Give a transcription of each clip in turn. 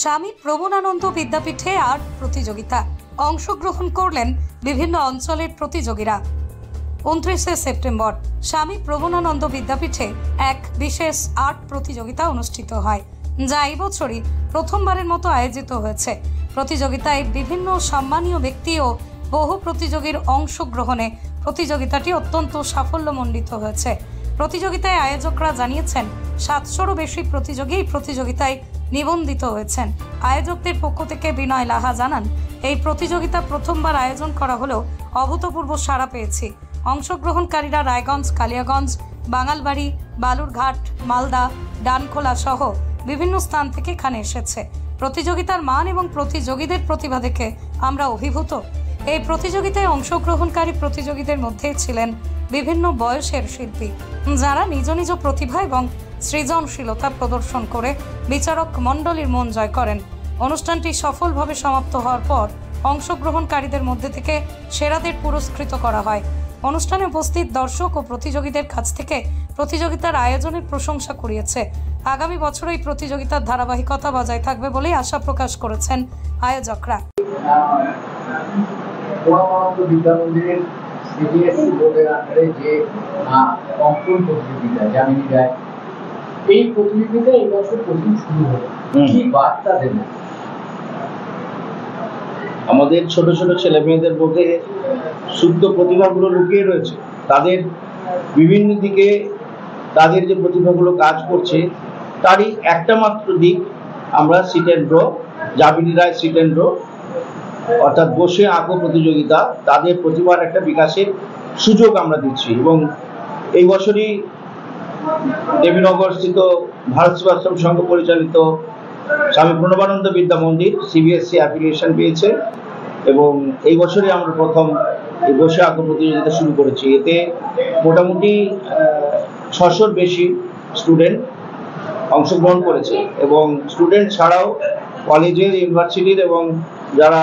স্বামী প্রবণানন্দ বিদ্যাপীঠে আর্ট প্রতিযোগিতা অংশগ্রহণ করলেন বিভিন্ন অঞ্চলের প্রতিযোগীরা। 29 সেপ্টেম্বর স্বামী প্রবণানন্দ বিদ্যাপীঠে এক বিশেষ আর্ট প্রতিযোগিতা অনুষ্ঠিত হয়, যা এই বছরই প্রথমবারের মতো আয়োজিত হয়েছে। প্রতিযোগিতায় বিভিন্ন সম্মানীয় ব্যক্তি ও বহু প্রতিযোগীর অংশগ্রহণে প্রতিযোগিতাটি অত্যন্ত সাফল্যমণ্ডিত হয়েছে। প্রতিযোগিতায় আয়োজকরা জানিয়েছেন 700-রও বেশি প্রতিযোগী এই প্রতিযোগিতায় নিবন্ধিত হয়েছেন। আয়োজকদের পক্ষ থেকে বিনয় লাহা জানান, এই প্রতিযোগিতা প্রথমবার আয়োজন করা হলেও অভূতপূর্ব সাড়া পেয়েছি। অংশগ্রহণকারীরা রায়গঞ্জ, কালিয়াগঞ্জ, বাঙালবাড়ি, বালুরঘাট, মালদা, ডানখোলা সহ বিভিন্ন স্থান থেকে এখানে এসেছে। প্রতিযোগিতার মান এবং প্রতিযোগীদের প্রতিভা দেখে আমরা অভিভূত। এই প্রতিযোগিতায় অংশগ্রহণকারী প্রতিযোগীদের মধ্যে ছিলেন বিভিন্ন বয়সের শিল্পী, যারা নিজ নিজ প্রতিভা এবং সৃজনশীলতা প্রদর্শন করে বিচারক মণ্ডলীর মন জয় করেন। অনুষ্ঠানটি সফলভাবে সমাপ্ত হওয়ার পর অংশগ্রহণকারীদের মধ্যে থেকে সেরাদের পুরস্কৃত করা হয়। অনুষ্ঠানে উপস্থিত দর্শক ও প্রতিযোগীদের কাছ থেকে প্রতিযোগিতার আয়োজনের প্রশংসা কুড়িয়েছে। আগামী বছর এই প্রতিযোগিতার ধারাবাহিকতা বজায় থাকবে বলে আশা প্রকাশ করেছেন আয়োজকরা। এই প্রতিযোগিতা এই বছর প্রথম শুরু হলো, কি বার্তা দেবে? আমাদের ছোট ছোট ছেলে মেয়েদের মধ্যে শুদ্ধ প্রতিভাগুলো লুকিয়ে রয়েছে। তাদের বিভিন্ন দিকে তাদের যে প্রতিভাগুলো কাজ করছে তারই একটা মাত্র দিক আমরা sit and draw, Jamini Roy sit and draw অর্থাৎ বসে আঁকো প্রতিযোগিতা, তাদের প্রতিভার একটা বিকাশের সুযোগ আমরা দিচ্ছি। এবং এই বছরই দেবীনগর স্থিত ভারত সেবাশ্রম সংঘ পরিচালিত স্বামী প্রণবানন্দ বিদ্যা মন্দির CBSE অ্যাফিলিয়েশন পেয়েছে এবং এই বছরই আমরা প্রথম এই বসে আঁকো প্রতিযোগিতা শুরু করেছি। এতে মোটামুটি 600-র বেশি স্টুডেন্ট অংশগ্রহণ করেছে এবং স্টুডেন্ট ছাড়াও কলেজের, ইউনিভার্সিটির এবং যারা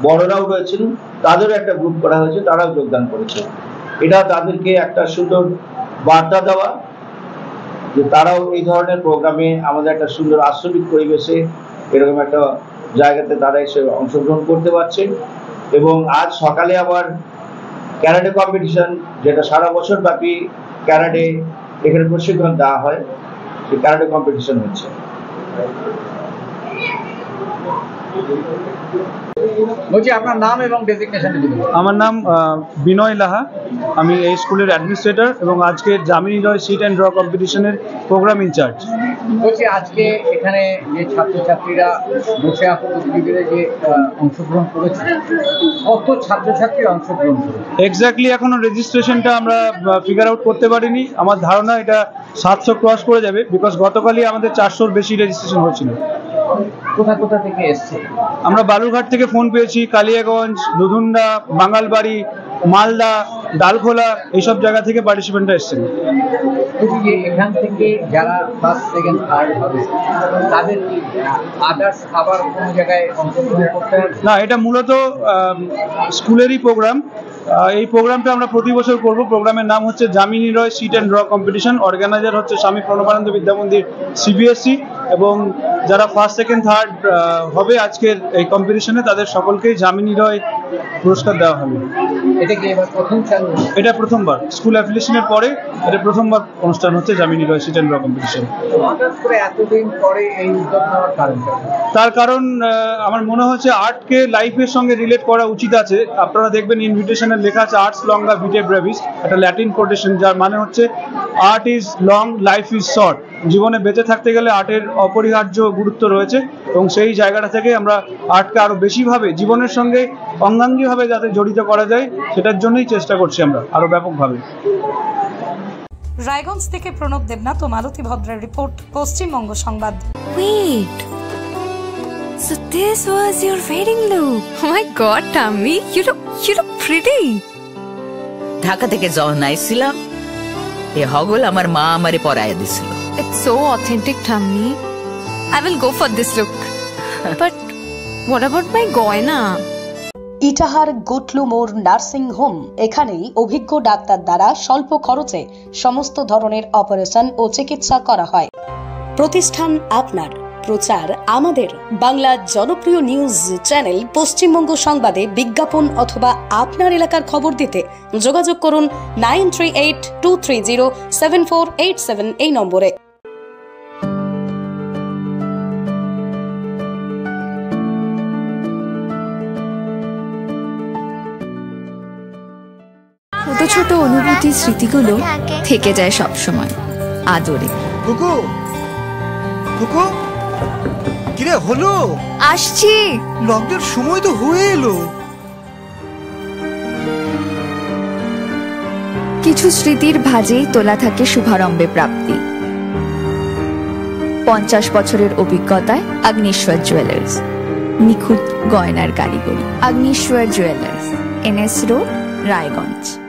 বড়রাও রয়েছেন তাদেরও একটা গ্রুপ করা হয়েছে, তারাও যোগদান করেছে। এটা তাদেরকে একটা সুন্দর বার্তা দেওয়া যে তারাও এই ধরনের প্রোগ্রামে আমাদের একটা সুন্দর আশ্রমিক পরিবেশে এরকম একটা জায়গাতে তারা এসে অংশগ্রহণ করতে পারছে। এবং আজ সকালে আবার ক্যারাটে কম্পিটিশন, যেটা সারা বছর ব্যাপী ক্যারাটে এখানে প্রশিক্ষণ দেওয়া হয়, সেই ক্যারাটে কম্পিটিশন হচ্ছে। বলছি আপনার নাম এবং ডেজিগনেশন? আমার নাম বিনয় লাহা, আমি এই স্কুলের অ্যাডমিনিস্ট্রেটর এবং আজকে Jamini Roy sit and draw কম্পিটিশনের প্রোগ্রাম ইনচার্জ। বলছি আজকে এখানে যে ছাত্রছাত্রীরা বসে আঁকো প্রতিযোগিতায় যে অংশগ্রহণ করেছে, কত ছাত্রছাত্রী অংশগ্রহণ করেছে? এক্স্যাক্টলি এখনো রেজিস্ট্রেশনটা আমরা ফিগার আউট করতে পারিনি। আমার ধারণা এটা 700 ক্রস করে যাবে, বিকজ গতকালই আমাদের 400-র বেশি রেজিস্ট্রেশন হয়েছিল। কোথা থেকে এসছে? আমরা বালুরঘাট থেকে ফোন পেয়েছি, কালিয়াগঞ্জ, দুধুন্ডা, বাঙালবাড়ি, মালদা, ডালখোলা এইসব জায়গা থেকে পার্টিসিপেন্টরা এসছেন। এখান থেকে যারা ফার্স্ট, সেকেন্ড, থার্ড হবে তাদের আদার্স আবার কোনো জায়গায় অংশগ্রহণ করতে হবে না, এটা মূলত স্কুলেরই প্রোগ্রাম। এই প্রোগ্রামটা আমরা প্রতি বছর করব। প্রোগ্রামের নাম হচ্ছে Jamini Roy sit and draw competition. Organiser হচ্ছে স্বামী প্রণবানন্দ বিদ্যা মন্দির CBSE এবং যারা ফার্স্ট, সেকেন্ড, থার্ড হবে আজকের এই কম্পিটিশনে তাদের সকলকেই যামিনী রায় পুরস্কার দেওয়া হবে। এটা কি এবার প্রথম চালু? এটা প্রথমবার স্কুল অ্যাফিলিয়েশনের পরে এটা প্রথমবার অনুষ্ঠান হচ্ছে Jamini Roy sit and draw competition. হঠাৎ করে এতদিন পরে এই উদ্যোগ নেওয়ার কারণ? তার কারণ আমার মনে হচ্ছে আর্টকে লাইফের সঙ্গে রিলেট করা উচিত আছে। আপনারা দেখবেন ইনভিটেশনে লেখা আছে আর্টস লঙ্গা ভিটে ব্রেভিস, একটা ল্যাটিন কোটেশন, যার মানে হচ্ছে art is long, life is short. জীবনে বেঁচে থাকতে গেলে আর্টের অপরিহার্য গুরুত্ব রয়েছে এবং সেই জায়গাটা থেকে আমরা আর্টকে আরো বেশিভাবে জীবনের সঙ্গে অঙ্গাঙ্গিভাবে যাতে জড়িত করা যায় সেটার জন্যই চেষ্টা করছি আমরা আরো ব্যাপকভাবে। রায়গঞ্জ থেকে প্রণব দেবনাথ ও মালতী ভদ্রের রিপোর্ট, পশ্চিমবঙ্গ সংবাদ। Wait, so this was your wedding look? Oh my God, Tammy, you look pretty. Dhaka থেকে যখন আইছিলাম এ হগল আমার মা আমারে পরাইয়া দিছিল। It's so authentic, Tammy. I will go for this look. But what about my goina? Itahar Gutlu মোড় নার্সিং হোম, এখানেই অভিজ্ঞ ডাক্তার দ্বারা স্বল্প খরচে সমস্ত ধরনের অপারেশন ও চিকিৎসা করা হয়। প্রতিষ্ঠান আপনার প্রচার আমাদের। বাংলা জনপ্রিয় নিউজ চ্যানেল পশ্চিমবঙ্গ সংবাদে বিজ্ঞাপন অথবা আপনার এলাকার খবর দিতে যোগাযোগ করুন 9382307487 এই নম্বরে। ছোট ছোট অনুভূতির স্মৃতিগুলো থেকে যায় সব সময় আদরে। কুকু কুকু কিরে হলো? আসছি। লকডাউন সময় তো হয়ে এলো। কিছু স্মৃতির ভাজেই তোলা থাকে শুভারম্ভে প্রাপ্তি। 50 বছরের অভিজ্ঞতায় আগ্নেশ্বর জুয়েলার্স, নিখুঁত গয়নার কারিগরি। Agneshwar jewellers, NS road, Raiganj.